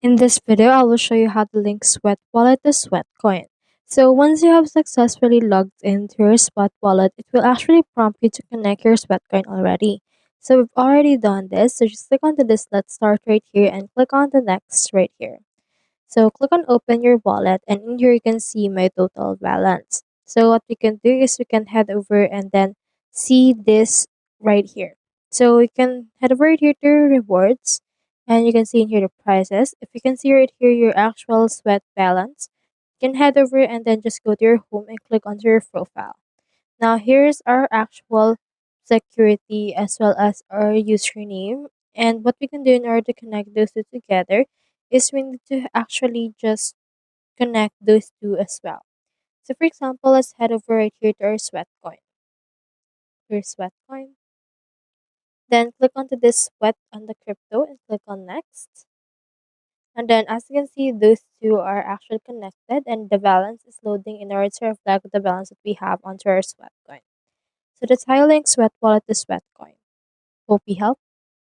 In this video, I will show you how to link Sweat Wallet to Sweatcoin. So once you have successfully logged into your Sweat Wallet, it will actually prompt you to connect your Sweatcoin already. So we've already done this. So just click on this Let's Start right here and click on the Next right here. So click on Open Your Wallet, and in here you can see my total balance. So what we can do is we can head over and then see this right here. So we can head over right here to rewards, and you can see in here the prices. If you can see right here your actual sweat balance, you can head over and then just go to your home and click onto your profile. Now here's our actual security as well as our username. And what we can do in order to connect those two together is we need to actually just connect those two as well. So for example, let's head over right here to our Sweatcoin. Your Sweatcoin. Then click onto this sweat on the crypto and click on next. And then as you can see, those two are actually connected and the balance is loading in order to reflect the balance that we have onto our Sweatcoin. So that's how you link Sweat Wallet to Sweatcoin. Hope we helped.